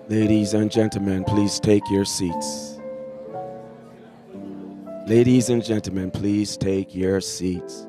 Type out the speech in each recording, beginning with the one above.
Ladies and gentlemen, please take your seats. Ladies and gentlemen, please take your seats.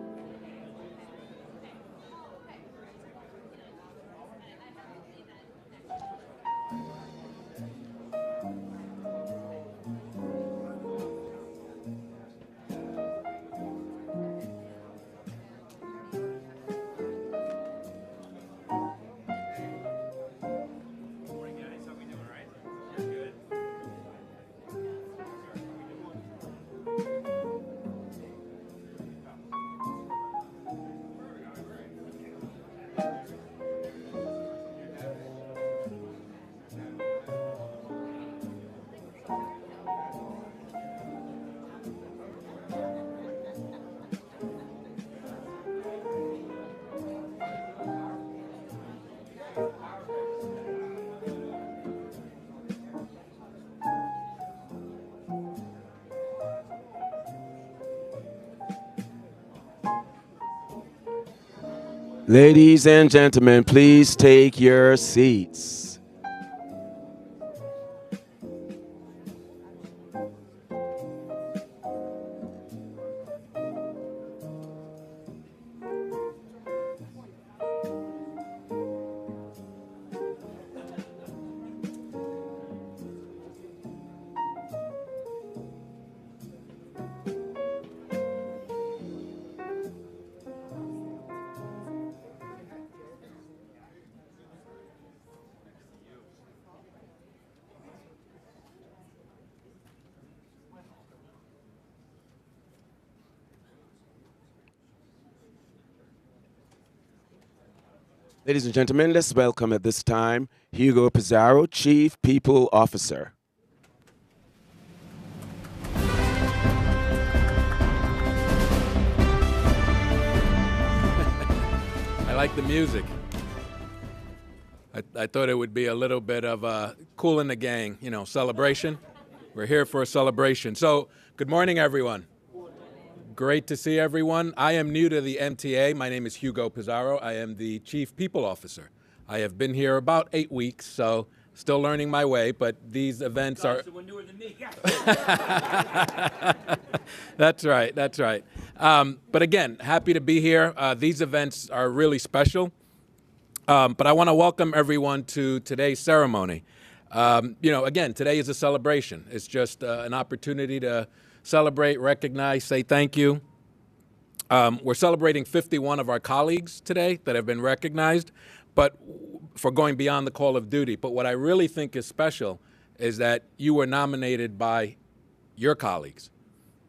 Ladies and gentlemen, please take your seats. Ladies and gentlemen, let's welcome at this time Hugo Pizarro, Chief People Officer. I like the music. I thought it would be a little bit of a cool in the gang, celebration. We're here for a celebration. So, good morning, everyone. Great to see everyone. I am new to the MTA. My name is Hugo Pizarro. I am the Chief People Officer. I have been here about 8 weeks, so still learning my way, but these events are... Someone newer than me. That's right. But again, happy to be here. These events are really special. But I want to welcome everyone to today's ceremony. Again, today is a celebration. It's just an opportunity to celebrate, recognize, say thank you. We're celebrating 51 of our colleagues today that have been recognized, but for going beyond the call of duty. But what I really think is special is that you were nominated by your colleagues,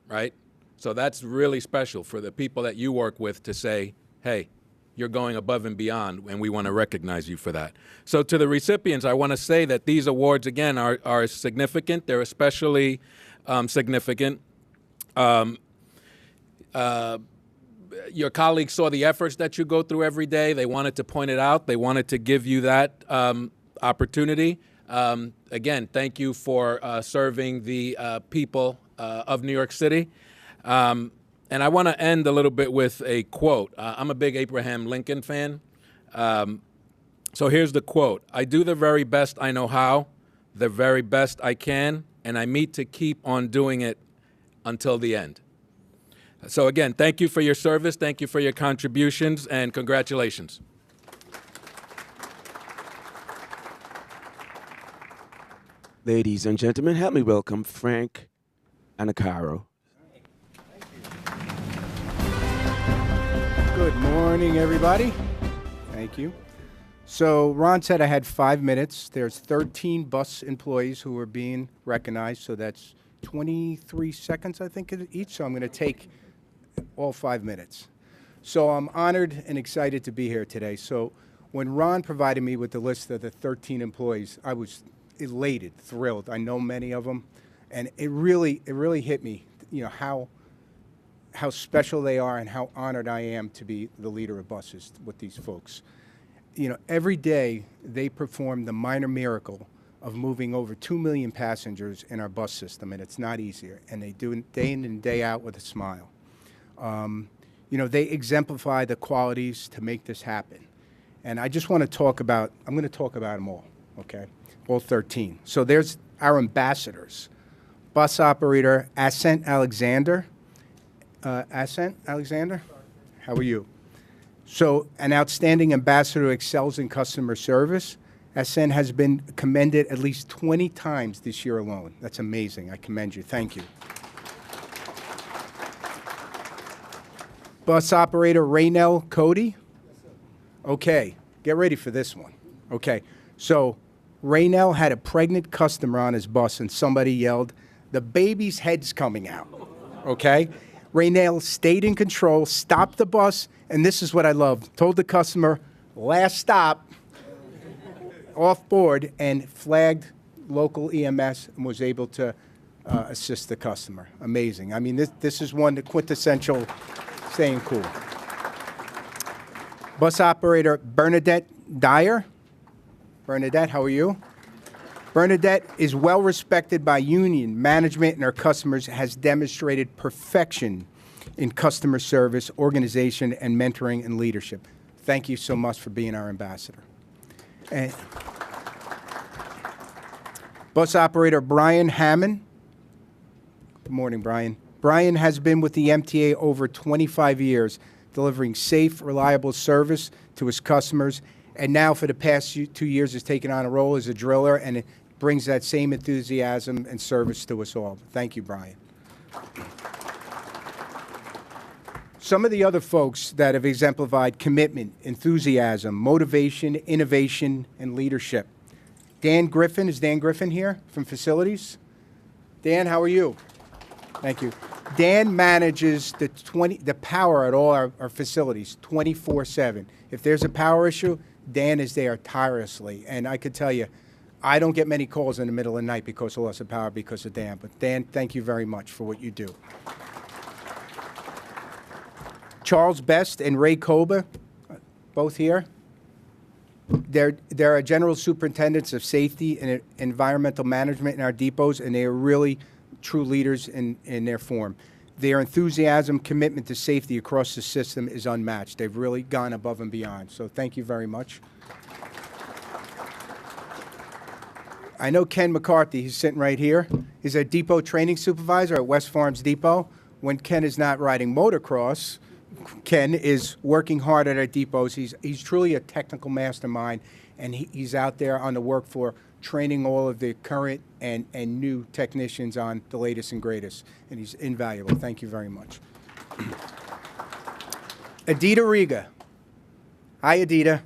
right? So that's really special for the people that you work with to say, hey, you're going above and beyond, and we want to recognize you for that. So to the recipients, I want to say that these awards, again, are significant. They're especially significant. Your colleagues saw the efforts that you go through every day. They wanted to point it out. They wanted to give you that opportunity. Again, thank you for serving the people of New York City. And I want to end a little bit with a quote. I'm a big Abraham Lincoln fan. So here's the quote. I do the very best I know how, the very best I can, and I mean to keep on doing it until the end. So again, thank you for your service, thank you for your contributions, and congratulations. Ladies and gentlemen, help me welcome Frank Annacaro. Good morning, everybody. Thank you. So Ron said I had 5 minutes. There's 13 bus employees who are being recognized, so that's 23 seconds, I think, each. So I'm going to take all 5 minutes. So I'm honored and excited to be here today. So when Ron provided me with the list of the 13 employees, I was elated, thrilled. I know many of them, and it really hit me, how special they are and how honored I am to be the leader of buses with these folks. Every day they perform the minor miracle of moving over 2 million passengers in our bus system, and it's not easier. And they do it day in and day out with a smile. They exemplify the qualities to make this happen. And I just want to I'm going to talk about them all, okay? all 13. So there's our ambassadors. Bus operator Ascent Alexander. Ascent Alexander, how are you? So an outstanding ambassador who excels in customer service. Ascent has been commended at least 20 times this year alone. That's amazing. I commend you. Thank you. Bus operator Raynell Cody. Okay, get ready for this one. Okay, so Raynell had a pregnant customer on his bus and somebody yelled, "The baby's head's coming out." Okay? Raynell stayed in control, stopped the bus, and this is what I love. Told the customer, "Last stop," off board, and flagged local EMS and was able to assist the customer. Amazing. I mean, this is one, the quintessential staying cool. Bus operator Bernadette Dyer. Bernadette, how are you? Bernadette is well respected by union management, and her customers has demonstrated perfection in customer service, organization, and mentoring and leadership. Thank you so much for being our ambassador. And bus operator Brian Hammond. Good morning, Brian. Brian has been with the MTA over 25 years, delivering safe, reliable service to his customers, and now for the past 2 years has taken on a role as a driller, and it brings that same enthusiasm and service to us all. Thank you, Brian. Some of the other folks that have exemplified commitment, enthusiasm, motivation, innovation, and leadership. Dan Griffin, is Dan Griffin here from facilities? Dan, how are you? Thank you. Dan manages the power at all our facilities 24/7. If there's a power issue, Dan is there tirelessly. And I could tell you, I don't get many calls in the middle of the night because of loss of power because of Dan. But Dan, thank you very much for what you do. Charles Best and Ray Koba, both here. They're our general superintendents of safety and environmental management in our depots, and they are really true leaders in their form. Their enthusiasm, commitment to safety across the system is unmatched. They've really gone above and beyond. So thank you very much. I know Ken McCarthy, he's sitting right here. He's a depot training supervisor at West Farms Depot. When Ken is not riding motocross, Ken is working hard at our depots. He's truly a technical mastermind, and he's out there on the work floor training all of the current and new technicians on the latest and greatest, and he's invaluable. Thank you very much. Adita Riga. Hi, Adita.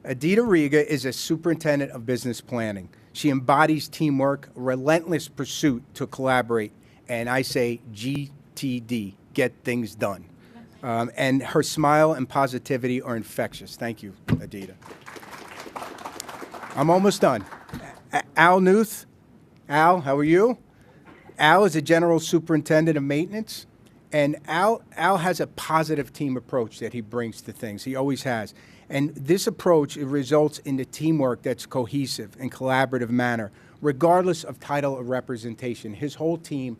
Adita Riga is a superintendent of business planning. She embodies teamwork, relentless pursuit to collaborate, and I say GTD, get things done. And her smile and positivity are infectious. Thank you, Adita. I'm almost done. Al Newth. Al, how are you? Al is a general superintendent of maintenance, and Al has a positive team approach that he brings to things. He always has. And this approach, it results in the teamwork that's cohesive and collaborative manner, regardless of title or representation. His whole team,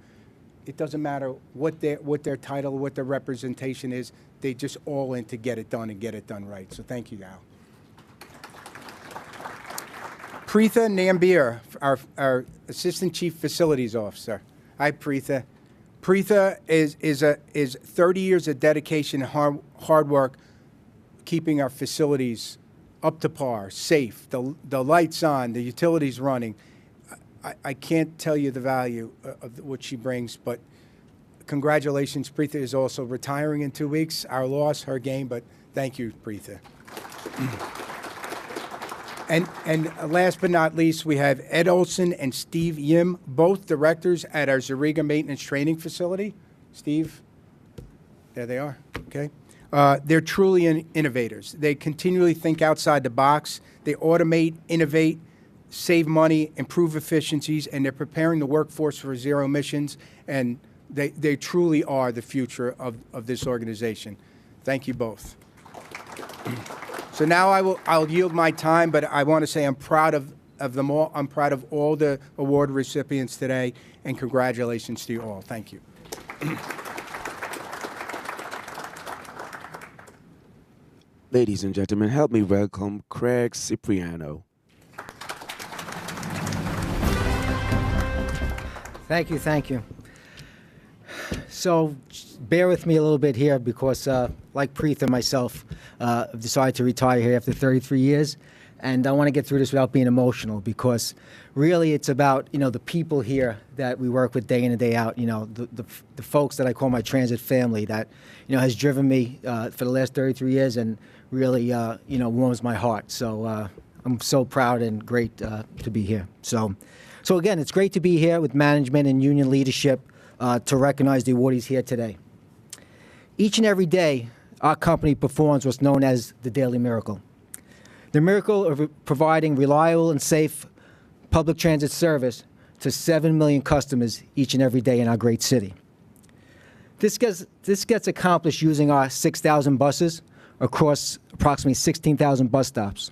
it doesn't matter what their title, what their representation is, they just all in to get it done and get it done right. So thank you, Al. Preetha Nambiar, our Assistant Chief Facilities Officer. Hi, Preetha. Preetha is 30 years of dedication and hard work keeping our facilities up to par, safe, the lights on, the utilities running. I can't tell you the value of what she brings, but congratulations. Preetha is also retiring in 2 weeks. Our loss, her gain, but thank you, Preetha. And last but not least, we have Ed Olson and Steve Yim, both directors at our Zariga Maintenance Training Facility. Steve, there they are, okay. They're truly innovators. They continually think outside the box. They automate, innovate, save money, improve efficiencies, and they're preparing the workforce for zero emissions, and they truly are the future of this organization. Thank you both. So now I'll yield my time, but I want to say I'm proud of them all. I'm proud of all the award recipients today, and congratulations to you all. Thank you. Ladies and gentlemen, help me welcome Craig Cipriano. Thank you, thank you. So bear with me a little bit here because, like Preeth and myself, I've decided to retire here after 33 years. And I want to get through this without being emotional because really it's about, the people here that we work with day in and day out, the folks that I call my transit family that, has driven me for the last 33 years and really, warms my heart. So I'm so proud and great to be here. So again, it's great to be here with management and union leadership to recognize the awardees here today. Each and every day, our company performs what's known as the Daily Miracle. The miracle of providing reliable and safe public transit service to 7 million customers each and every day in our great city. This gets accomplished using our 6,000 buses across approximately 16,000 bus stops,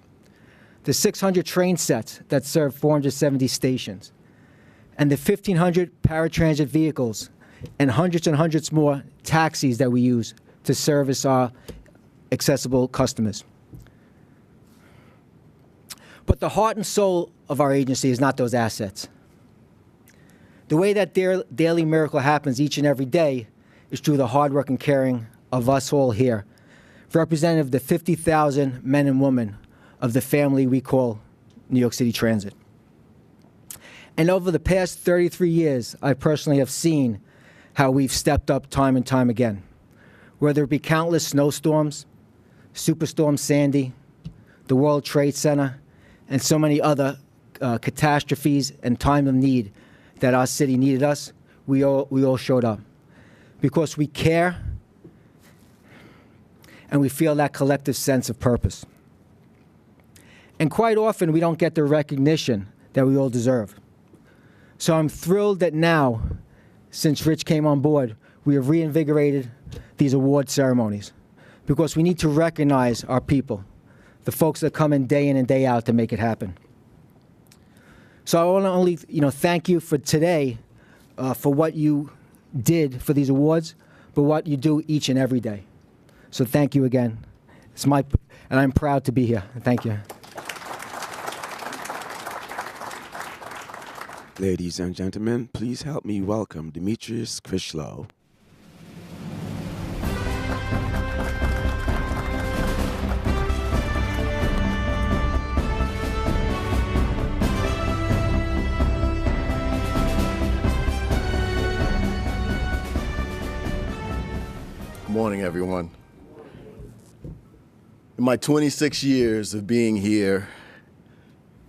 the 600 train sets that serve 470 stations, and the 1,500 paratransit vehicles and hundreds more taxis that we use to service our accessible customers. But the heart and soul of our agency is not those assets. The way that daily miracle happens each and every day is through the hard work and caring of us all here, representative of the 50,000 men and women of the family we call New York City Transit. And over the past 33 years, I personally have seen how we've stepped up time and time again, whether it be countless snowstorms, Superstorm Sandy, the World Trade Center, and so many other catastrophes and time of need that our city needed us, we all showed up. Because we care and we feel that collective sense of purpose. And quite often, we don't get the recognition that we all deserve. So I'm thrilled that now, since Rich came on board, we have reinvigorated these award ceremonies because we need to recognize our people, the folks that come in and day out to make it happen. So I want to only, thank you for today, for what you did for these awards, but what you do each and every day. So thank you again. And I'm proud to be here. Thank you. Ladies and gentlemen, please help me welcome Demetrius Critchlow. Good morning, everyone. In my 26 years of being here,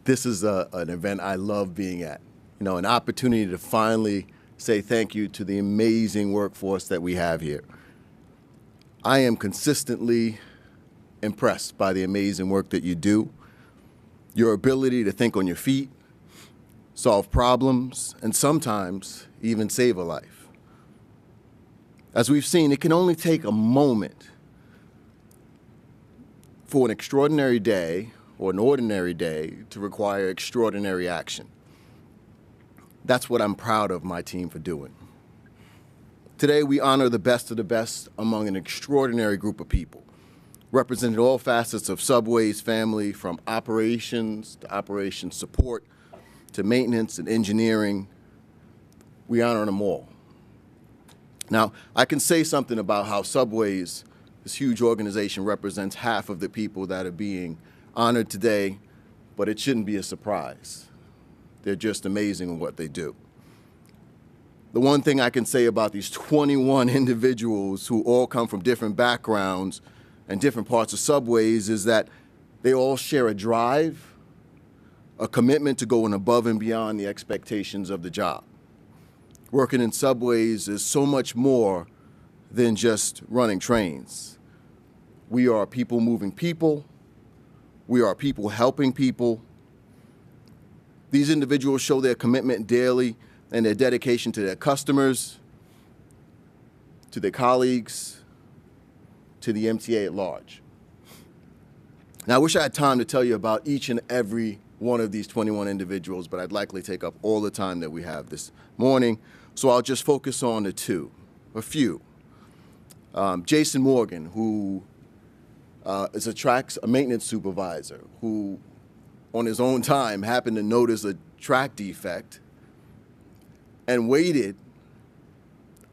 this is an event I love being at. An opportunity to finally say thank you to the amazing workforce that we have here. I am consistently impressed by the amazing work that you do, your ability to think on your feet, solve problems, and sometimes even save a life. As we've seen, it can only take a moment for an extraordinary day or an ordinary day to require extraordinary action. That's what I'm proud of my team for doing. Today, we honor the best of the best among an extraordinary group of people, representing all facets of Subway's family, from operations to operations support to maintenance and engineering. We honor them all. Now, I can say something about how Subway's, this huge organization, represents half of the people that are being honored today, but it shouldn't be a surprise. They're just amazing in what they do. The one thing I can say about these 21 individuals who all come from different backgrounds and different parts of Subways is that they all share a drive, a commitment to going above and beyond the expectations of the job. Working in Subways is so much more than just running trains. We are people moving people. We are people helping people. These individuals show their commitment daily and their dedication to their customers, to their colleagues, to the MTA at large. Now, I wish I had time to tell you about each and every one of these 21 individuals, but I'd likely take up all the time that we have this morning, so I'll just focus on a few. Jason Morgan, who is a maintenance supervisor, who on his own time happened to notice a track defect and waited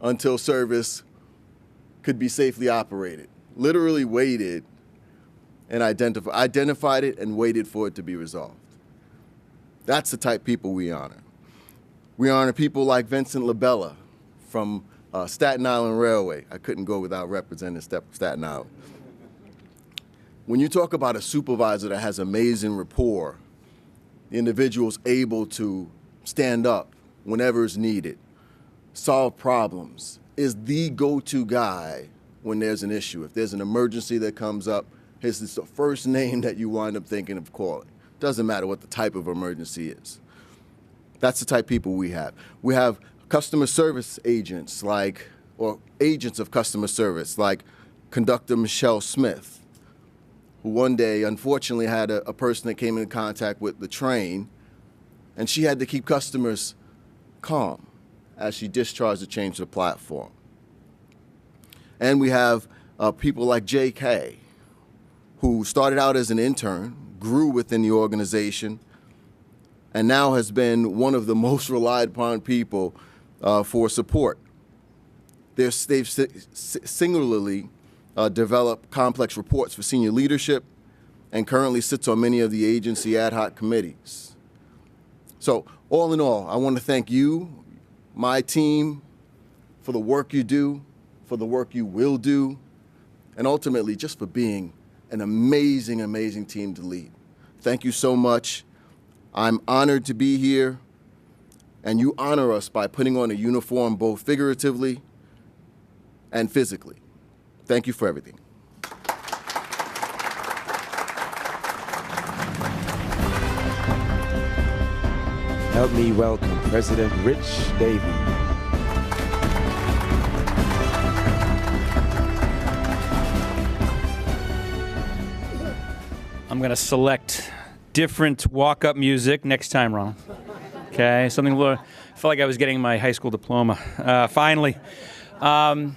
until service could be safely operated. Literally waited and identified it and waited for it to be resolved. That's the type of people we honor. We honor people like Vincent LaBella from Staten Island Railway. I couldn't go without representing Staten Island. When you talk about a supervisor that has amazing rapport, the individual's able to stand up whenever it's needed, solve problems, is the go-to guy when there's an issue. If there's an emergency that comes up, his is the first name that you wind up thinking of calling. Doesn't matter what the type of emergency is. That's the type of people we have. We have customer service agents or agents of customer service like Conductor Michelle Smith, who one day unfortunately had a person that came in contact with the train, and she had to keep customers calm as she discharged the change to the platform. And we have people like J.K., who started out as an intern, grew within the organization, and now has been one of the most relied upon people for support. They've singularly developed complex reports for senior leadership and currently sits on many of the agency ad hoc committees. So all in all, I want to thank you, my team, for the work you do, for the work you will do, and ultimately just for being an amazing, amazing team to lead. Thank you so much. I'm honored to be here, and you honor us by putting on a uniform both figuratively and physically. Thank you for everything. Help me welcome President Rich Davey. I'm going to select different walk-up music next time, Ronald. Okay, something a little, I felt like I was getting my high school diploma. Finally. A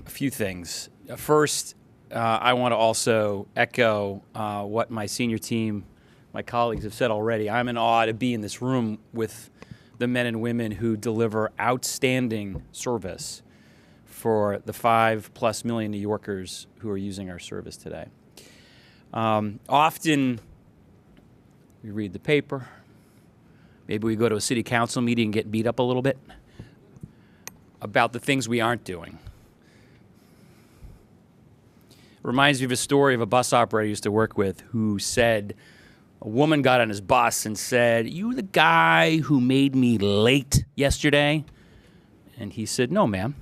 few things. First, I want to also echo what my senior team, my colleagues have said already. I'm in awe to be in this room with the men and women who deliver outstanding service for the 5+ million New Yorkers who are using our service today. Often we read the paper, maybe we go to a city council meeting and get beat up a little bit about the things we aren't doing. It reminds me of a story of a bus operator I used to work with who said, a woman got on his bus and said, "You the guy who made me late yesterday?" And he said, "No, ma'am.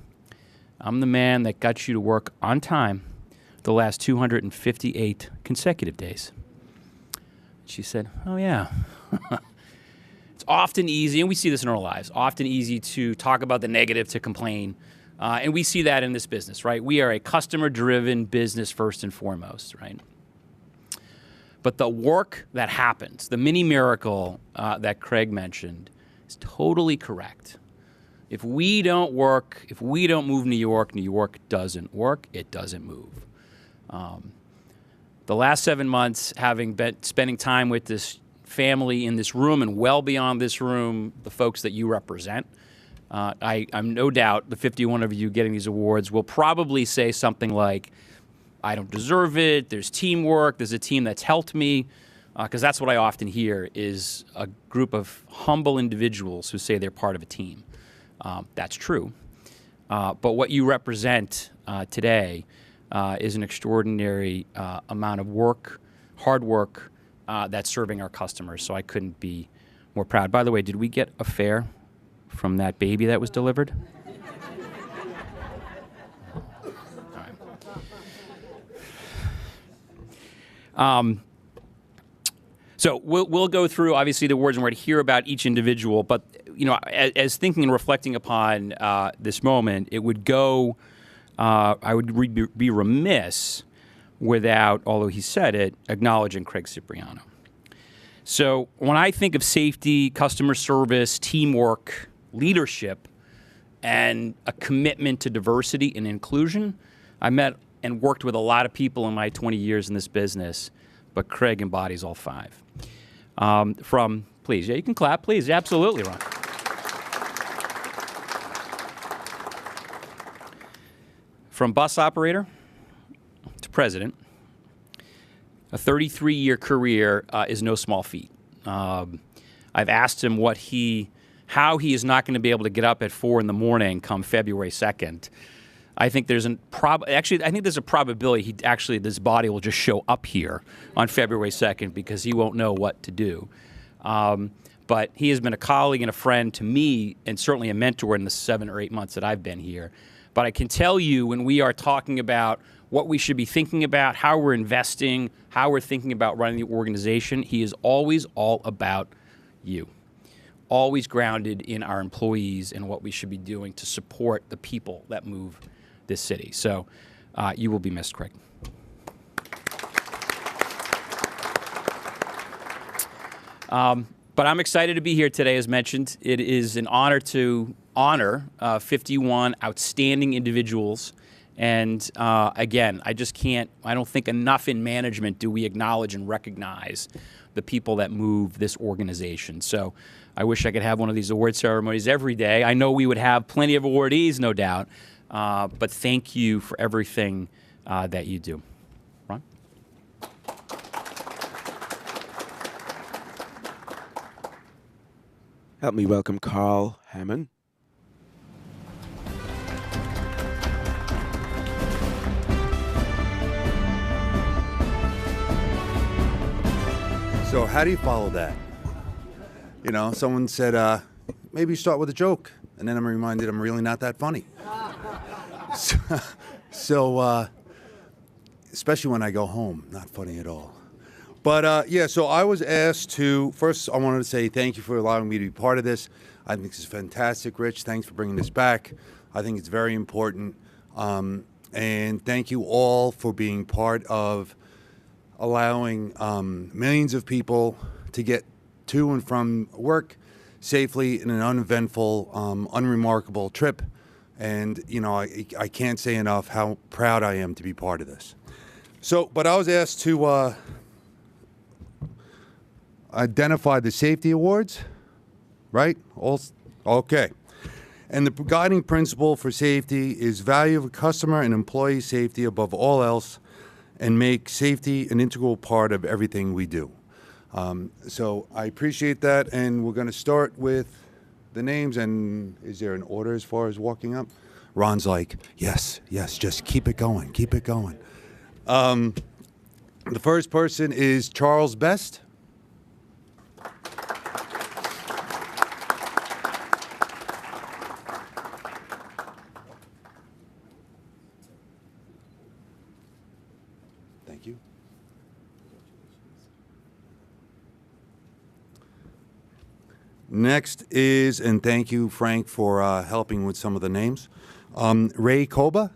I'm the man that got you to work on time the last 258 consecutive days." She said, "Oh, yeah." It's often easy, and we see this in our lives, often easy to talk about the negative, to complain. And we see that in this business, right? We are a customer-driven business first and foremost, right? But the work that happens, the mini miracle that Craig mentioned, is totally correct. If we don't work, if we don't move New York doesn't work, it doesn't move. The last 7 months, having been spending time with this family in this room and well beyond this room, the folks that you represent, I'm no doubt the 51 of you getting these awards will probably say something like, "I don't deserve it, there's teamwork, there's a team that's helped me," because that's what I often hear is a group of humble individuals who say they're part of a team. That's true. But what you represent today is an extraordinary amount of work, hard work, that's serving our customers. So I couldn't be more proud. By the way, did we get a fare from that baby that was delivered? All right. So we'll go through, obviously, the awards, and we're going to hear about each individual. But, you know, as thinking and reflecting upon this moment, it would go, I would be remiss without, although he said it, acknowledging Craig Cipriano. So when I think of safety, customer service, teamwork, leadership, and a commitment to diversity and inclusion, I met and worked with a lot of people in my 20 years in this business, but Craig embodies all five. From please. Yeah, you can clap, please. Absolutely, Ron. From bus operator to president, a 33-year career is no small feat. I've asked him how he is not going to be able to get up at 4 in the morning come February 2nd. I think there's I think there's a probability this body will just show up here on February 2nd because he won't know what to do. But he has been a colleague and a friend to me, and certainly a mentor in the 7 or 8 months that I've been here. But I can tell you, when we are talking about what we should be thinking about, how we're investing, how we're thinking about running the organization, he is always all about you. Always grounded in our employees and what we should be doing to support the people that move this city. So you will be missed, Craig. But I'm excited to be here today, as mentioned. It is an honor to honor 51 outstanding individuals. And again, I don't think enough in management do we acknowledge and recognize the people that move this organization. So I wish I could have one of these award ceremonies every day. I know we would have plenty of awardees, no doubt. But thank you for everything that you do. Ron? Help me welcome Carl Hammond. So how do you follow that? You know, someone said, maybe start with a joke. And then I'm reminded I'm really not that funny. So especially when I go home, not funny at all. But yeah, so I was asked to, first I wanted to say thank you for allowing me to be part of this. I think this is fantastic, Rich. Thanks for bringing this back. I think it's very important. And thank you all for being part of allowing millions of people to get to and from work safely in an uneventful, unremarkable trip. And, you know, I can't say enough how proud I am to be part of this. So, but I was asked to identify the safety awards, right? Okay. And the guiding principle for safety is value of customer and employee safety above all else, and make safety an integral part of everything we do. So I appreciate that, and we're going to start with the names. And is there an order as far as walking up? Ron's like, yes, just keep it going, keep it going. The first person is Charles Best. Thank you. Next is, and thank you, Frank, for helping with some of the names, Ray Koba.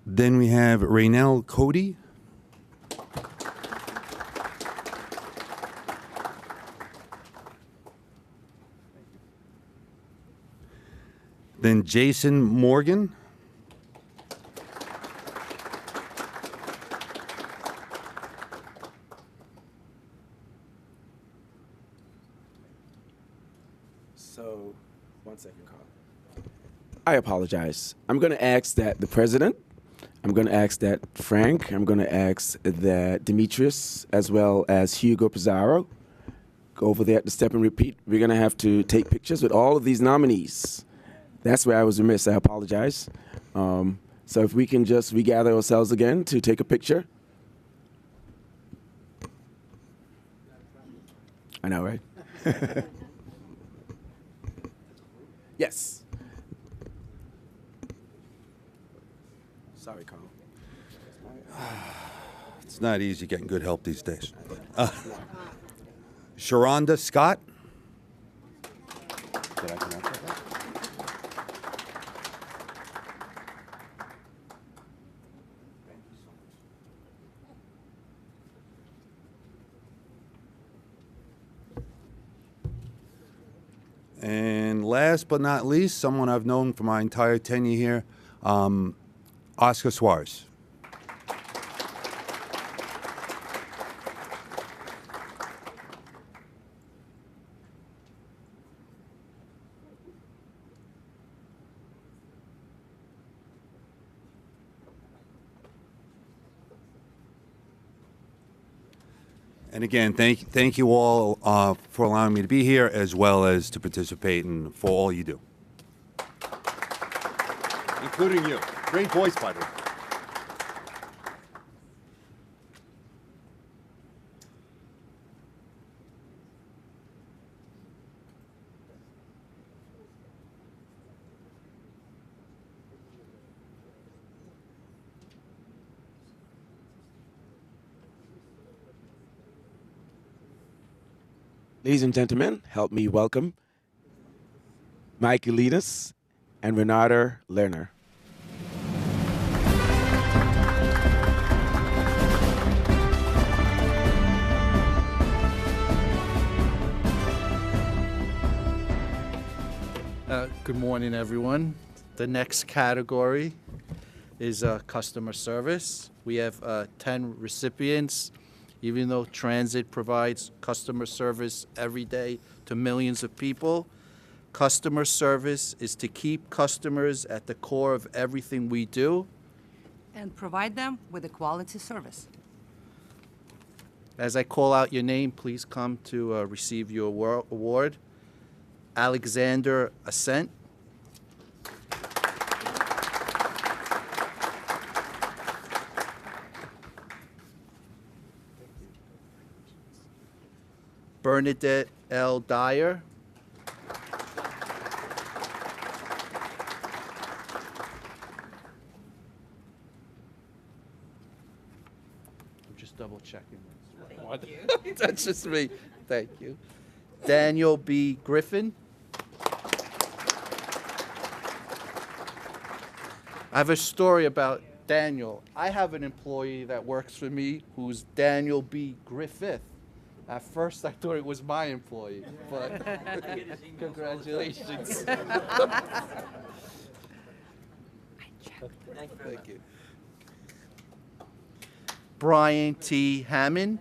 Then we have Raynell Cody. Then Jason Morgan. So, 1 second, Carl. I apologize. I'm going to ask that the president, I'm going to ask that Frank, I'm going to ask that Demetrius, as well as Hugo Pizarro, go over there at the step and repeat. We're going to have to take pictures with all of these nominees. That's where I was remiss. I apologize. So if we can just regather ourselves again to take a picture. I know, right? Yes. Sorry, Carl. It's not easy getting good help these days. Sharonda Scott. Did I pronounce that right? And last but not least, someone I've known for my entire tenure here, Oscar Suarez. And again, thank you all for allowing me to be here, as well as to participate and for all you do. Including you. Great voice, by the way. Ladies and gentlemen, help me welcome Mike Elinas and Renata Lerner. Good morning, everyone. The next category is customer service. We have 10 recipients. Even though transit provides customer service every day to millions of people, customer service is to keep customers at the core of everything we do. And provide them with a quality service. As I call out your name, please come to receive your award. Alexander Ascent. Bernadette L. Dyer. I'm just double checking. Thank you. That's just me. Thank you. Daniel B. Griffin. I have a story about Daniel. I have an employee that works for me who's Daniel B. Griffith. At first, I thought it was my employee, but congratulations. Thank you. Brian T. Hammond.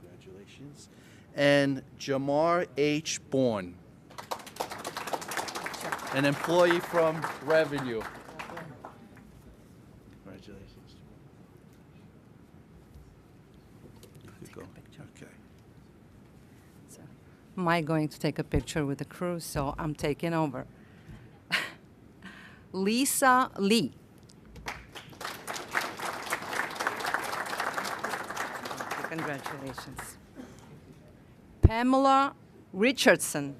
Congratulations. And Jamar H. Bourne, an employee from Revenue. Congratulations. You could go. Okay. So, Mike going to take a picture with the crew, so I'm taking over. Lisa Lee. Congratulations. Pamela Richardson.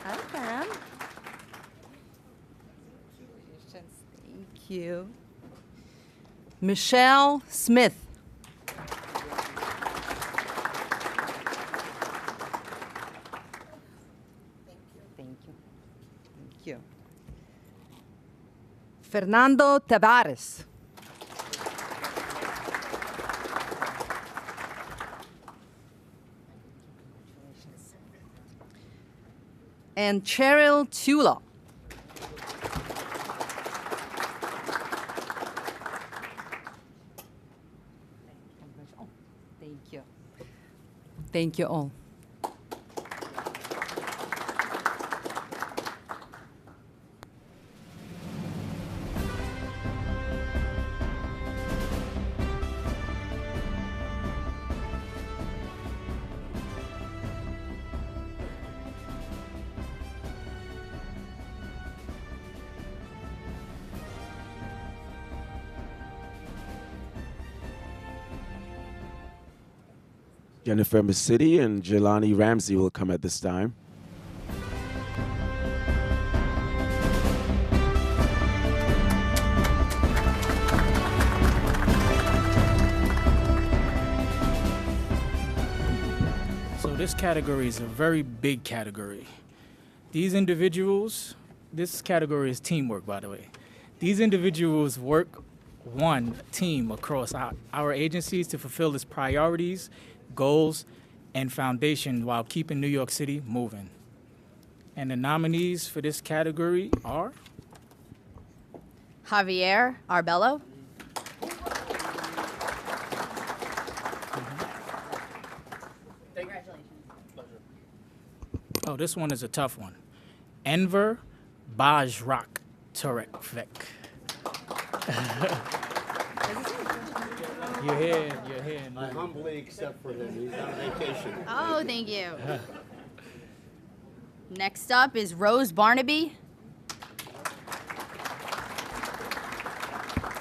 Hi, Pam. Thank you. Michelle Smith. Thank you. Thank you. Fernando Tavares. And Cheryl Tula. Thank you. Thank you all. Jennifer Masidi and Jelani Ramsey will come at this time. So this category is a very big category. These individuals, this category is teamwork, by the way. These individuals work one team across our agencies to fulfill its priorities, goals, and foundation while keeping New York City moving. And the nominees for this category are Javier Arbello, oh, this one is a tough one. Enver Bajrak Turekvek. You're here. I humbly accept for him. He's on vacation. Oh, thank you. Next up is Rose Barnaby.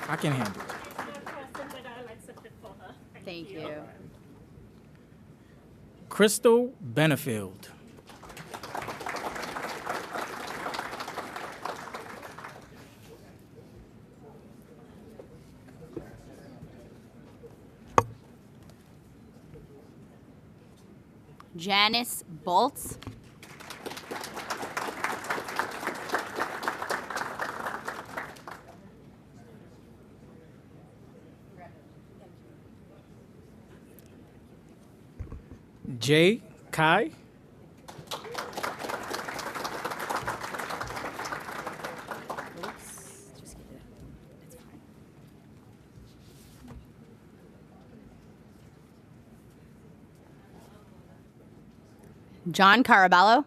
I can handle it. Thank you. Crystal Benefield. Janice Boltz. Jay Kai. John Caraballo.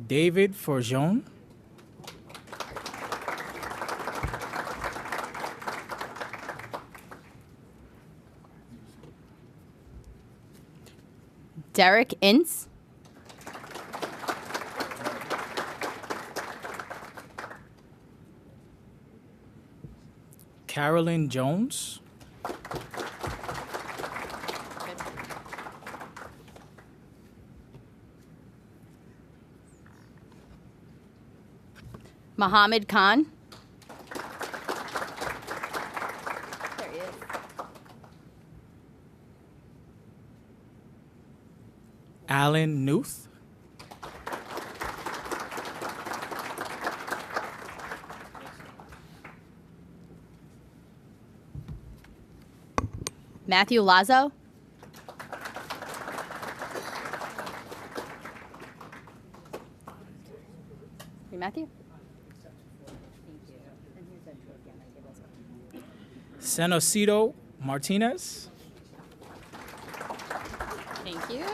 David Forjon. Derek Ince. Carolyn Jones. Mohammed Khan. There he is. Alan Newth. Matthew Lazo. Hey, Matthew. Senocito Martinez. Thank you.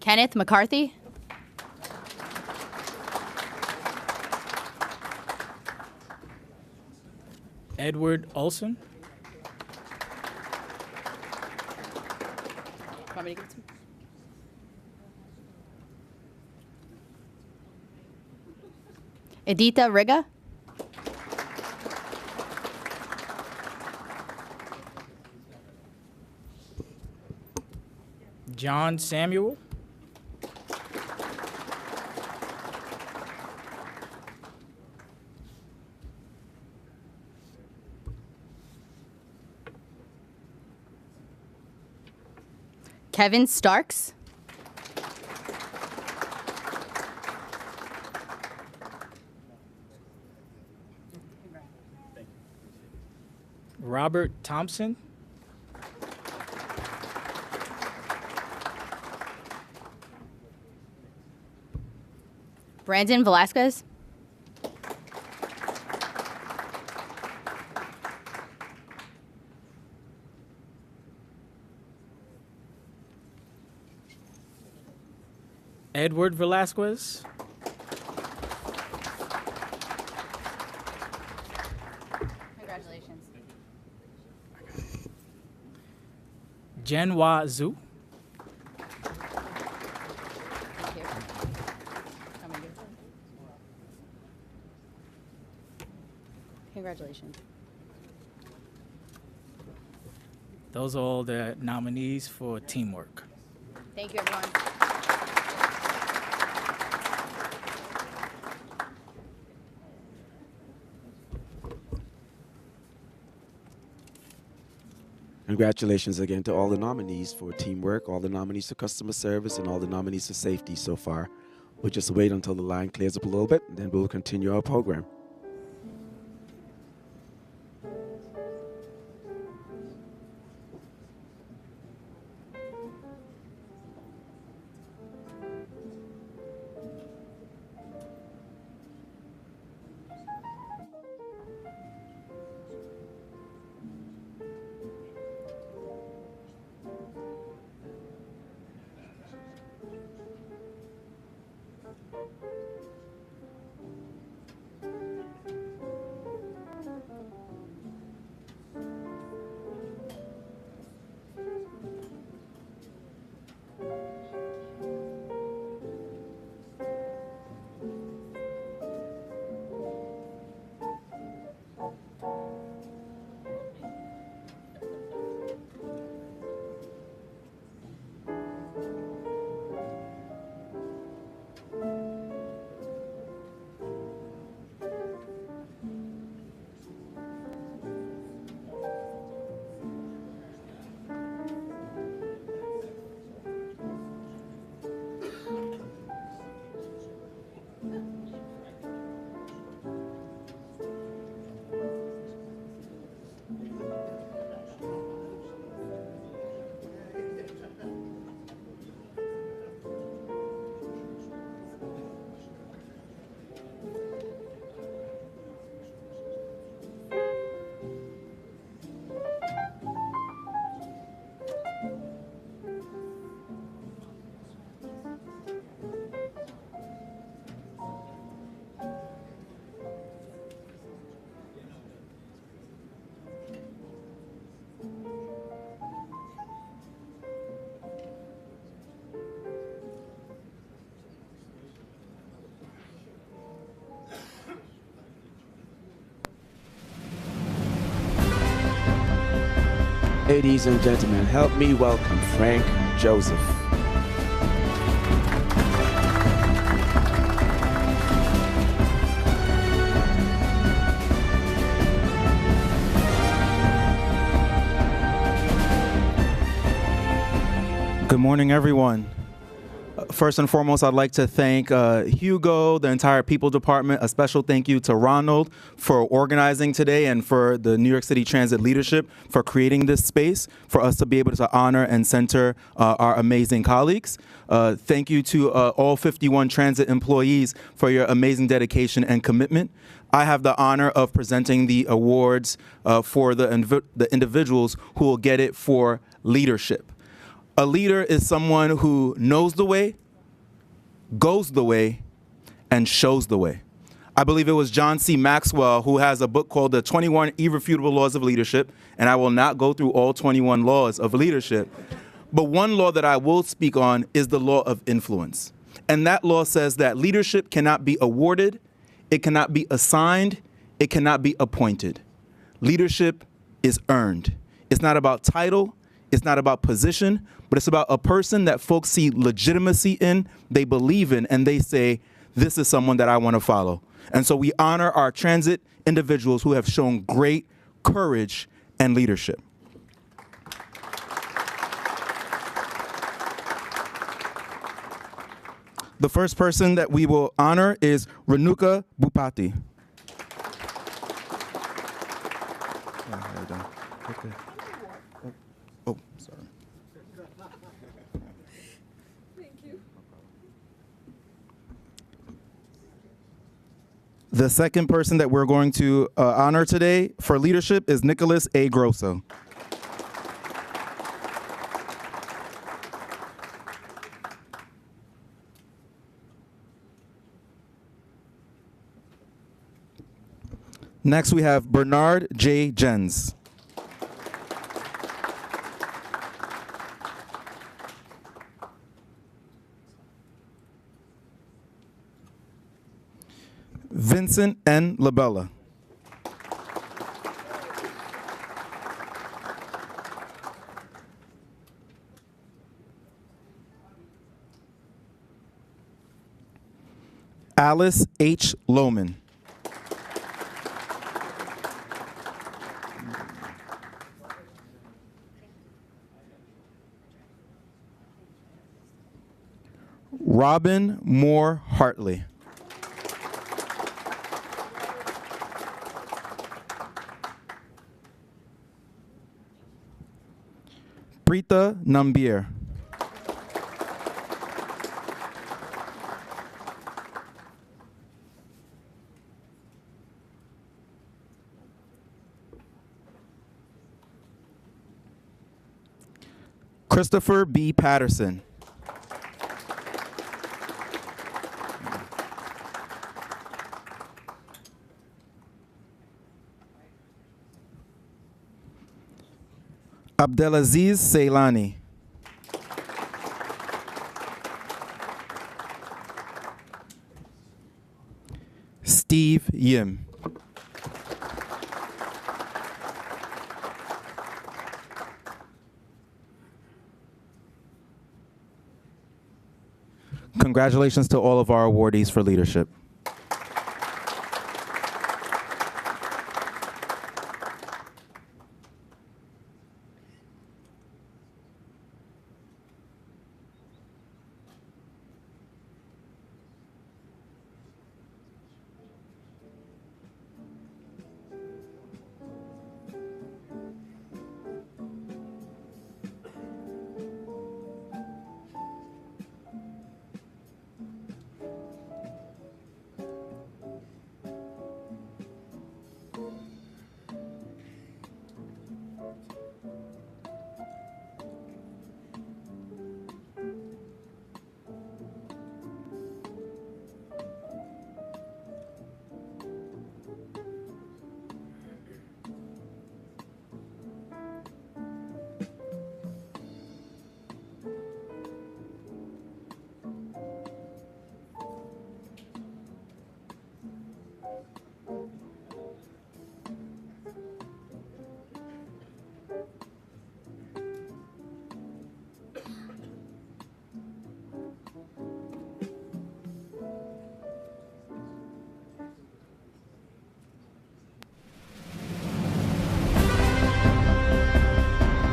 Kenneth McCarthy. Edward Olson. Want me to give it to him? Editha Riga. John Samuel. Kevin Starks. Robert Thompson. Brandon Velasquez. Edward Velasquez. Congratulations. Jenhua Zhu. Thank you. Want me to give it to him? Congratulations. Those are all the nominees for teamwork. Thank you, everyone. Congratulations again to all the nominees for teamwork, all the nominees for customer service, and all the nominees for safety so far. We'll just wait until the line clears up a little bit, and then we'll continue our program. Ladies and gentlemen, help me welcome Frank Joseph. Good morning, everyone. First and foremost, I'd like to thank Hugo, the entire People Department. A special thank you to Ronald for organizing today and for the New York City Transit leadership for creating this space for us to be able to honor and center our amazing colleagues. Thank you to all 51 transit employees for your amazing dedication and commitment. I have the honor of presenting the awards for the individuals who will get it for leadership. A leader is someone who knows the way, goes the way, and shows the way. I believe it was John C. Maxwell who has a book called The 21 Irrefutable Laws of Leadership, and I will not go through all 21 laws of leadership. But one law that I will speak on is the law of influence. And that law says that leadership cannot be awarded, it cannot be assigned, it cannot be appointed. Leadership is earned. It's not about title, it's not about position, but it's about a person that folks see legitimacy in, they believe in, and they say, this is someone that I want to follow. And so we honor our transit individuals who have shown great courage and leadership. The first person that we will honor is Renuka Bupati. Oh, sorry. Thank you. The second person that we're going to honor today for leadership is Nicholas A. Grosso. Next, we have Bernard J. Jens. Vincent N. Labella. Alice H. Lohman. Robin Moore Hartley. Preeta Nambiar. Christopher B. Patterson. Abdelaziz Ceylani. Steve Yim. Congratulations to all of our awardees for leadership.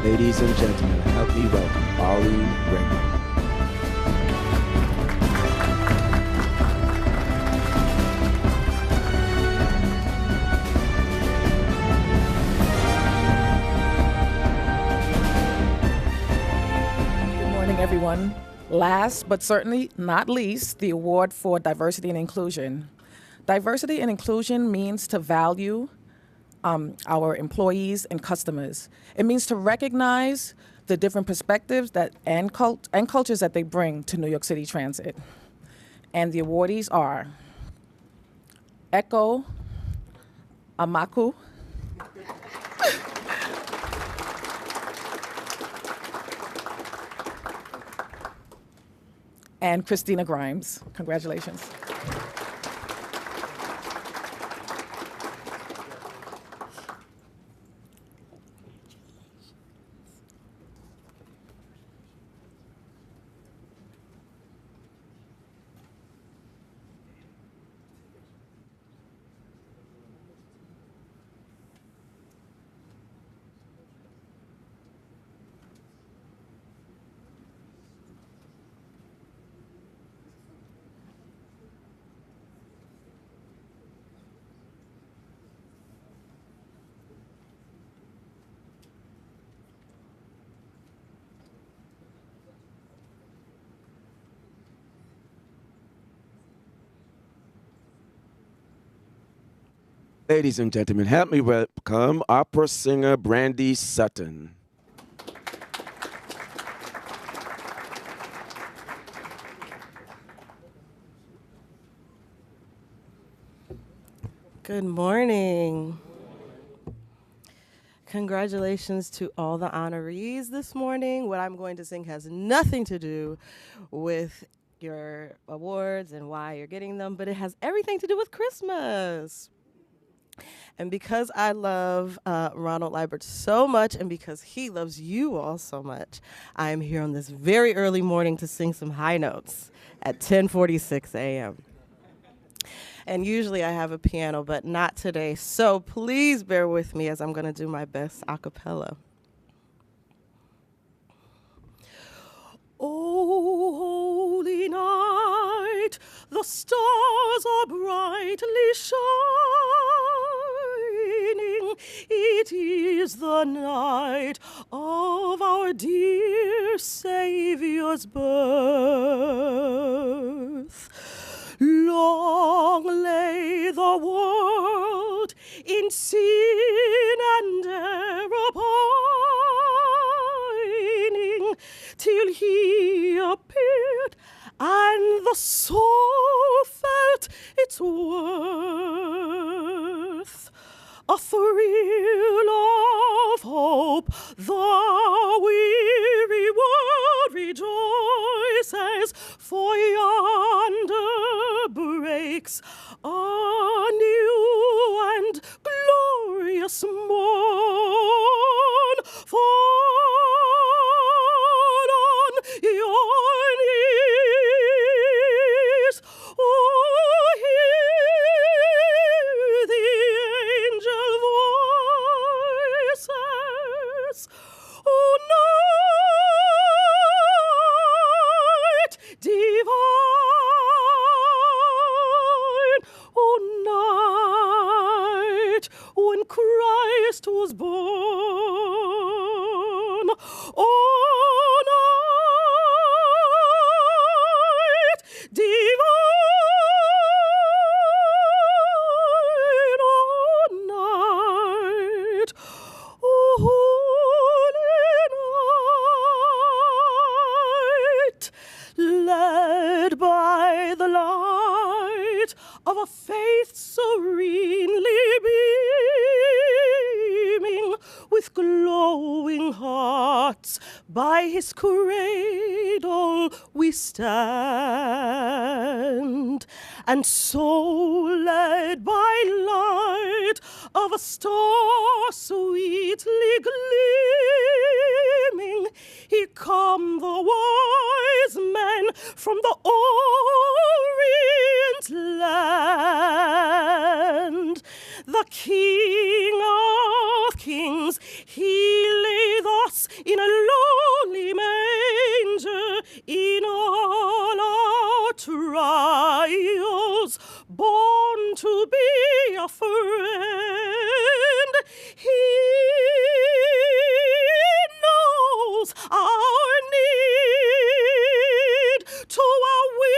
Ladies and gentlemen, help me welcome Ollie Bregman. Good morning, everyone. Last but certainly not least, the award for diversity and inclusion. Diversity and inclusion means to value our employees and customers. It means to recognize the different perspectives and cultures that they bring to New York City Transit. And the awardees are Echo Amaku, and Christina Grimes. Congratulations. Ladies and gentlemen, help me welcome opera singer Brandy Sutton. Good morning. Congratulations to all the honorees this morning. What I'm going to sing has nothing to do with your awards and why you're getting them, but it has everything to do with Christmas. And because I love Ronald Liebert so much, and because he loves you all so much, I am here on this very early morning to sing some high notes at 10:46 a.m. And usually I have a piano, but not today. So please bear with me as I'm going to do my best a cappella. Oh, holy night. the stars are brightly shining. It is the night of our dear Savior's birth. Long lay the world in sin and error pining, till he appeared and the soul felt its worth. A thrill of hope, the weary world rejoices, for yonder breaks a new and glorious morn. Fall on your knees, oh, hear the angel voices, oh, night divine, oh, night when Christ was born, oh, night divine, oh, night, oh, holy night, led by the light of a faith serenely beaming, with glowing hearts by his cradle we stand, and so led by light of a star sweetly gleaming, here come the wise men from the Orient land. The King of Kings, he lay thus in a lowly manger, in all our trials, born to be a friend. He knows our need, to our will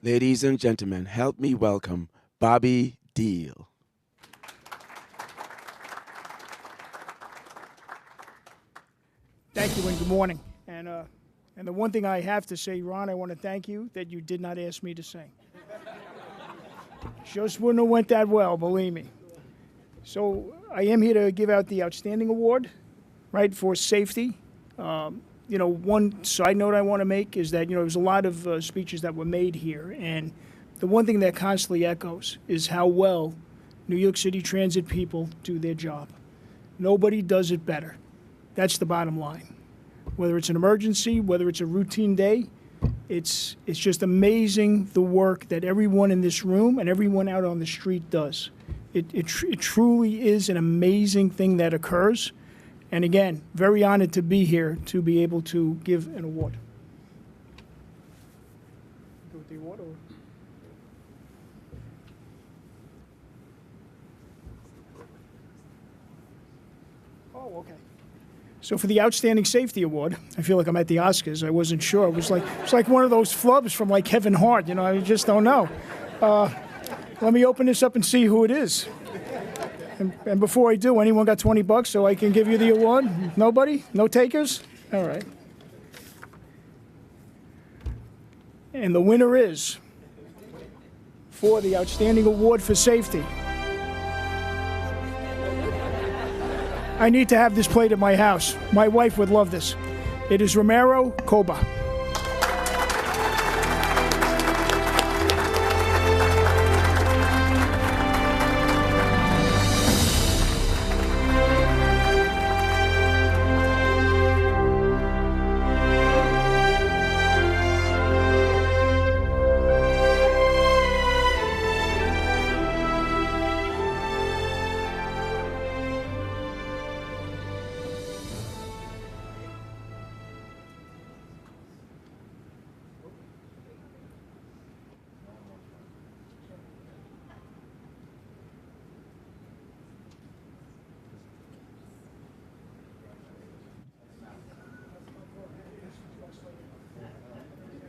Ladies and gentlemen, help me welcome Bobby Deal. Thank you and good morning. And the one thing I have to say, Ron, I want to thank you that you did not ask me to sing. Just wouldn't have went that well, believe me. So I am here to give out the Outstanding Award, right, for safety. One side note I want to make is that, there's a lot of speeches that were made here, and the one thing that constantly echoes is how well New York City Transit people do their job. Nobody does it better. That's the bottom line. Whether it's an emergency, whether it's a routine day, it's just amazing the work that everyone in this room and everyone out on the street does. It truly is an amazing thing that occurs. And again, very honored to be here to be able to give an award. Go with the award, or? Oh, okay. So for the Outstanding Safety Award, I feel like I'm at the Oscars. I wasn't sure. It was like one of those flubs from like Kevin Hart. I just don't know. Let me open this up and see who it is. And before I do, anyone got $20 so I can give you the award? Nobody? No takers? All right. And the winner is, for the Outstanding Award for Safety. I need to have this played at my house. My wife would love this. It is Romero Coba.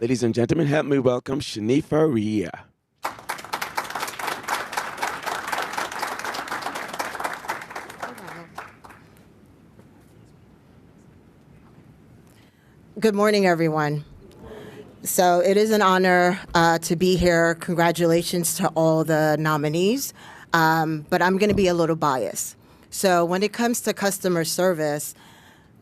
Ladies and gentlemen, help me welcome Shanifa Ria. Good morning, everyone. So it is an honor to be here. Congratulations to all the nominees, but I'm going to be a little biased. So when it comes to customer service,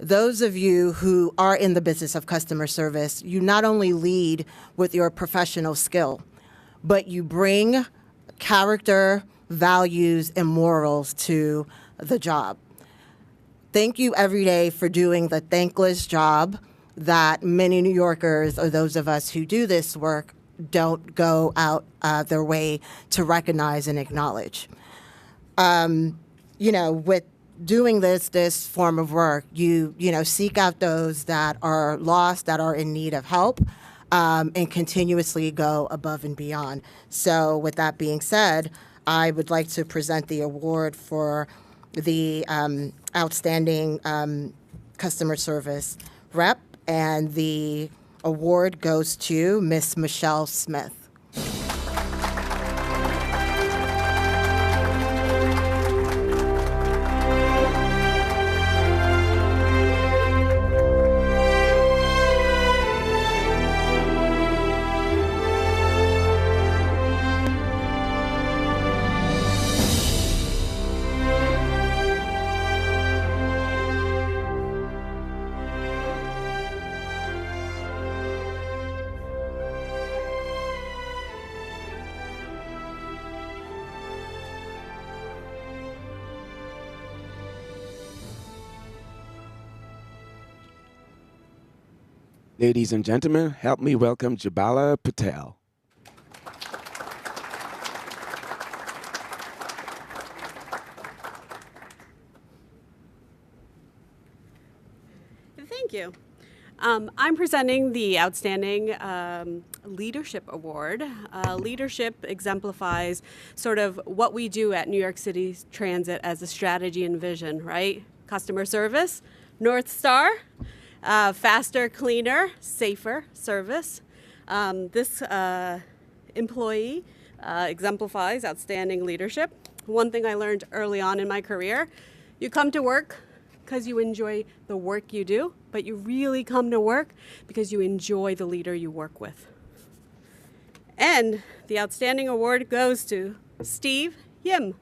those of you who are in the business of customer service, you not only lead with your professional skill, but you bring character, values, and morals to the job. Thank you every day for doing the thankless job that many New Yorkers, or those of us who do this work, don't go out their way to recognize and acknowledge. With doing this form of work, you seek out those that are lost, that are in need of help, and continuously go above and beyond. So with that being said, I would like to present the award for the Outstanding Customer Service Rep, and the award goes to Miss Michelle Smith. Ladies and gentlemen, help me welcome Jabala Patel. Thank you. I'm presenting the Outstanding Leadership Award. Leadership exemplifies sort of what we do at New York City Transit as a strategy and vision, right? Customer service, North Star. Faster, cleaner, safer service. This employee exemplifies outstanding leadership. One thing I learned early on in my career, you come to work because you enjoy the work you do, but you really come to work because you enjoy the leader you work with. And the outstanding award goes to Steve Yim.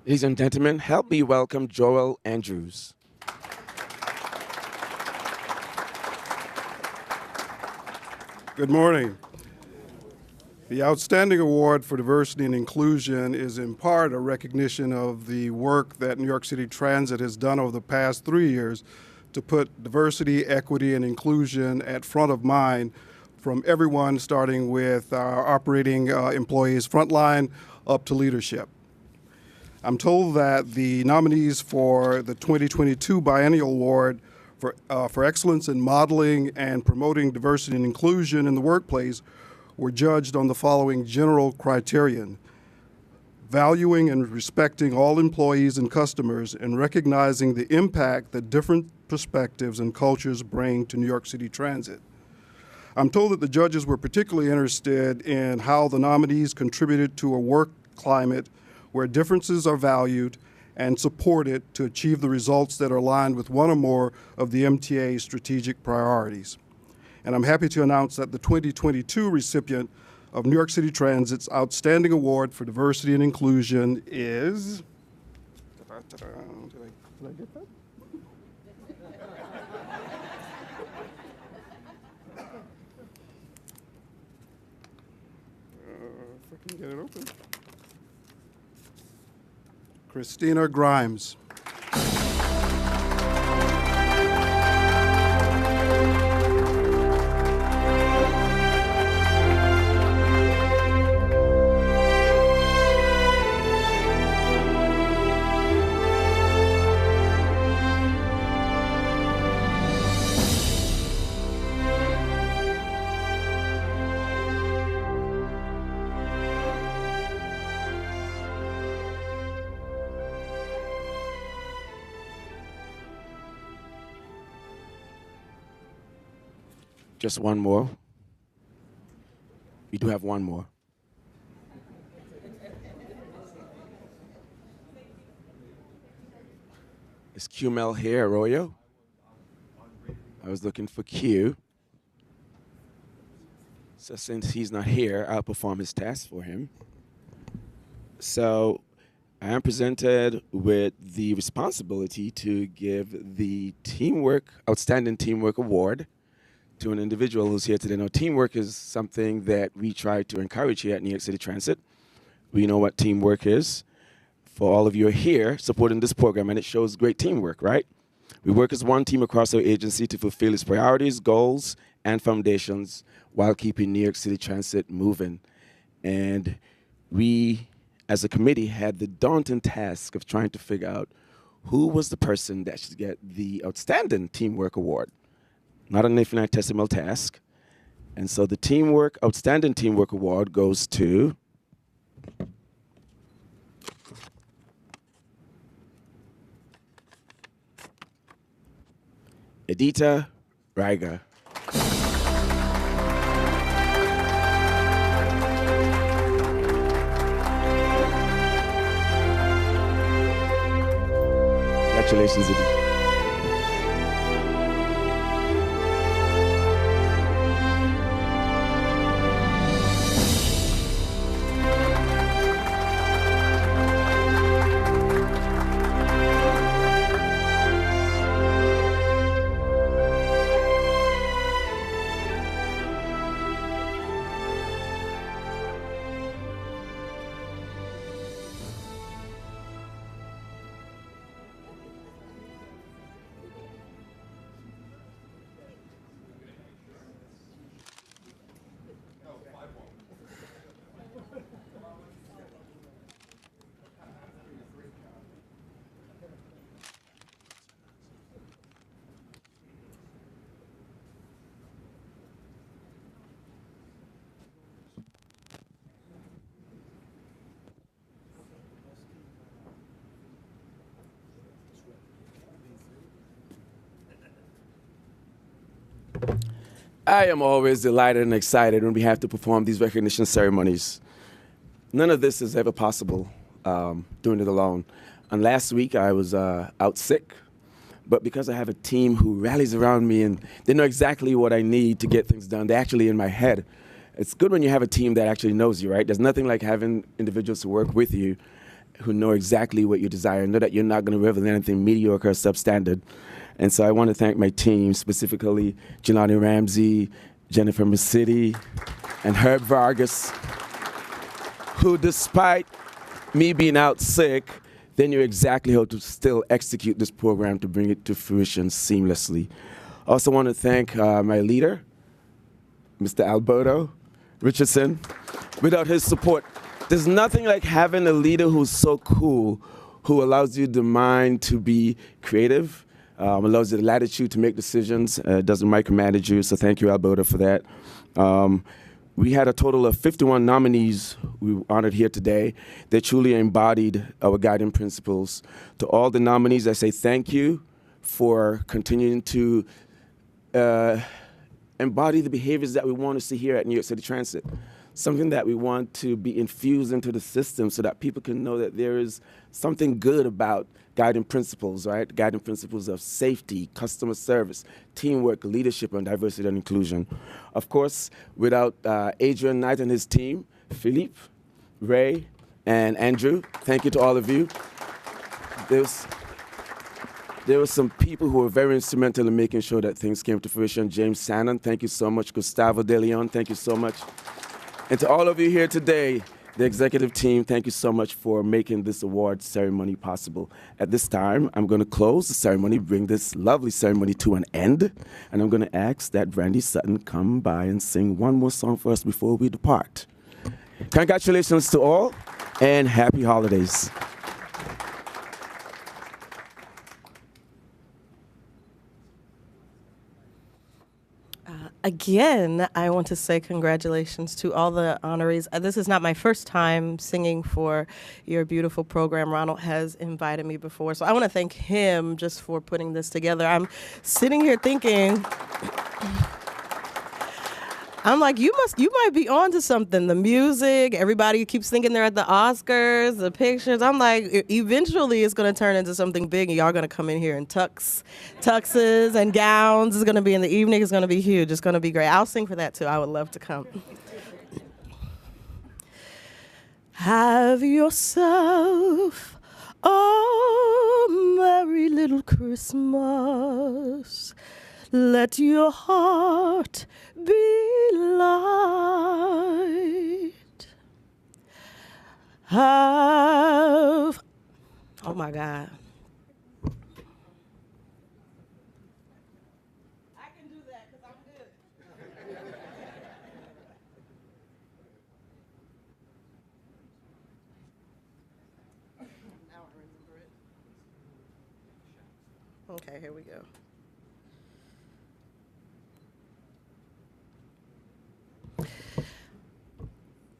Ladies and gentlemen, help me welcome Joel Andrews. Good morning. The Outstanding Award for Diversity and Inclusion is in part a recognition of the work that New York City Transit has done over the past 3 years to put diversity, equity, and inclusion at front of mind from everyone, starting with our operating employees frontline up to leadership. I'm told that the nominees for the 2022 Biennial Award for Excellence in Modeling and Promoting Diversity and Inclusion in the Workplace were judged on the following general criterion: valuing and respecting all employees and customers and recognizing the impact that different perspectives and cultures bring to New York City Transit. I'm told that the judges were particularly interested in how the nominees contributed to a work climate where differences are valued and supported to achieve the results that are aligned with one or more of the MTA's strategic priorities. And I'm happy to announce that the 2022 recipient of New York City Transit's Outstanding Award for Diversity and Inclusion is... Did I get that? If I can get it open. Christina Grimes. Just one more. We do have one more. Is QMel here, Arroyo? I was looking for Q. So since he's not here, I'll perform his task for him. So I am presented with the responsibility to give the Outstanding Teamwork Award to an individual who's here today. Now, teamwork is something that we try to encourage here at New York City Transit. We know what teamwork is. For all of you here supporting this program, and it shows great teamwork, right? We work as one team across our agency to fulfill its priorities, goals, and foundations while keeping New York City Transit moving. And we, as a committee, had the daunting task of trying to figure out who was the person that should get the Outstanding Teamwork Award. Not an infinitesimal task. And so the Outstanding Teamwork Award goes to Edita Riga. Congratulations, Edita. I am always delighted and excited when we have to perform these recognition ceremonies. None of this is ever possible doing it alone. And last week I was out sick, but because I have a team who rallies around me and they know exactly what I need to get things done, they're actually in my head. It's good when you have a team that actually knows you, right? There's nothing like having individuals who work with you who know exactly what you desire, know that you're not going to reveal anything mediocre or substandard. And so I want to thank my team, specifically Jelani Ramsey, Jennifer Masidi, and Herb Vargas, who despite me being out sick, they knew exactly how to still execute this program to bring it to fruition seamlessly. I also want to thank my leader, Mr. Alberto Richardson. Without his support, there's nothing like having a leader who's so cool, who allows you the mind to be creative, allows you the latitude to make decisions, doesn't micromanage you, so thank you, Alberto, for that. We had a total of 51 nominees we honored here today. They truly embodied our guiding principles. To all the nominees, I say thank you for continuing to embody the behaviors that we want to see here at New York City Transit. Something that we want to be infused into the system so that people can know that there is something good about guiding principles, right? Guiding principles of safety, customer service, teamwork, leadership, and diversity and inclusion. Of course, without Adrian Knight and his team, Philippe, Ray, and Andrew, thank you to all of you. There were some people who were very instrumental in making sure that things came to fruition. James Sannon, thank you so much. Gustavo De Leon, thank you so much. And to all of you here today, the executive team, thank you so much for making this award ceremony possible. At this time, I'm going to close the ceremony, bring this lovely ceremony to an end, and I'm going to ask that Brandy Sutton come by and sing one more song for us before we depart. Congratulations to all, and happy holidays. Again, I want to say congratulations to all the honorees. This is not my first time singing for your beautiful program. Ronald has invited me before, so I want to thank him just for putting this together. I'm sitting here thinking, I'm like, you might be onto something. The music, everybody keeps thinking they're at the Oscars, the pictures. I'm like, eventually it's going to turn into something big, and y'all going to come in here in tuxes and gowns. It's going to be in the evening. It's going to be huge. It's going to be great. I'll sing for that too. I would love to come. Have yourself a merry little Christmas. Let your heart be light. Oh my God. I can do that because I'm good. Now I remember it. Okay, here we go.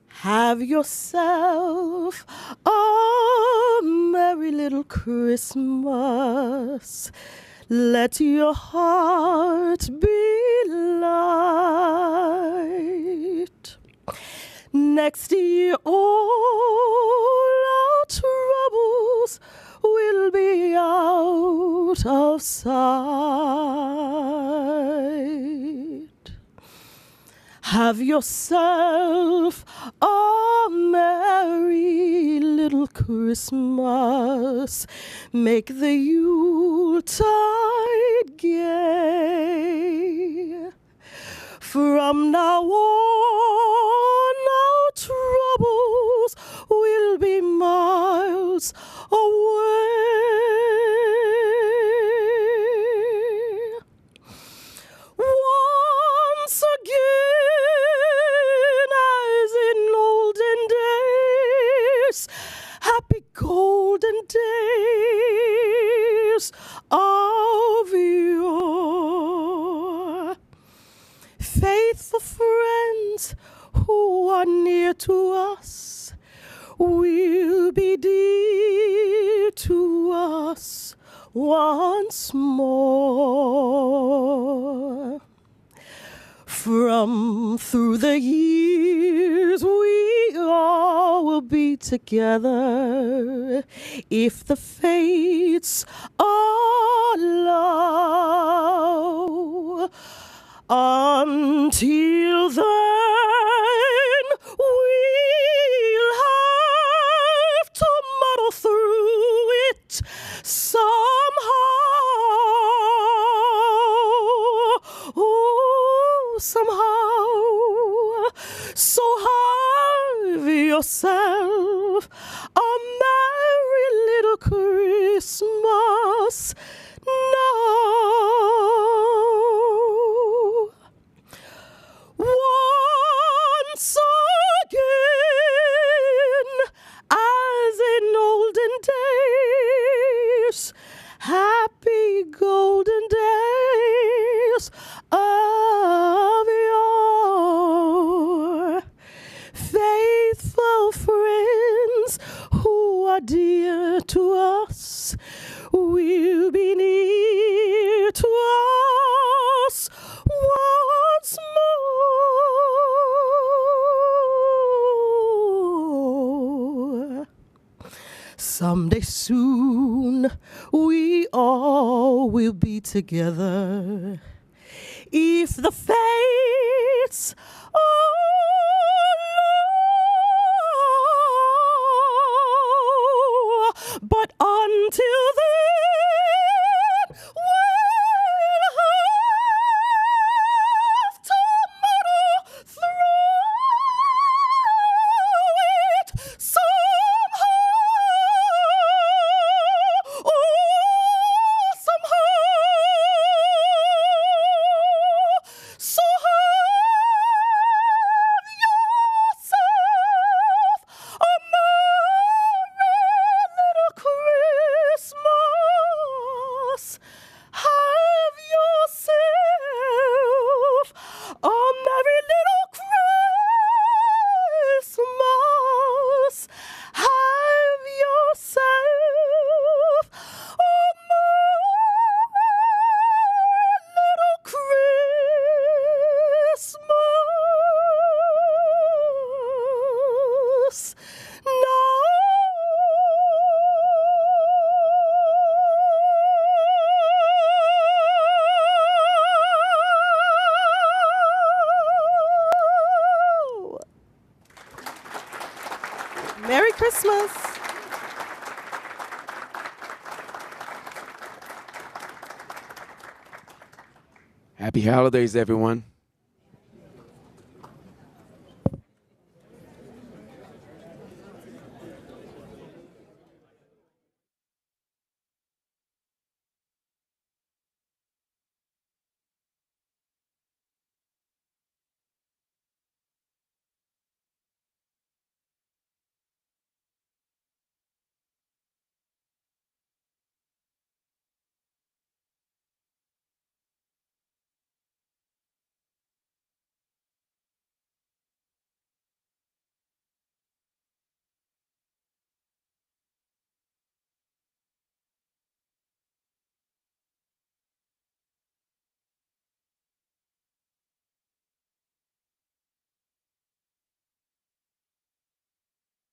Have yourself a merry little Christmas. Let your heart be light. Next year all our troubles will be out of sight. Have yourself a merry little Christmas. Make the Yuletide gay. From now on, our troubles will be miles away. Once again, as in olden days, happy golden days of yore. Faithful friends who are near to us will be dear to us once more. From through the years, we all will be together if the fates allow. Until then, we'll have to muddle through it somehow. Oh, somehow. So have yourself a merry little Christmas now. Once again, as in olden days, happy golden days of yore. Faithful friends who are dear to us will be near to us once more. Someday soon we all will be together if the fates allow. But until then, we'll have to muddle through it somehow. Oh, somehow. So have yourself a merry little Christmas. Have yourself a merry little Christmas. Have yourself a merry little Christmas. Merry Christmas. Happy holidays, everyone.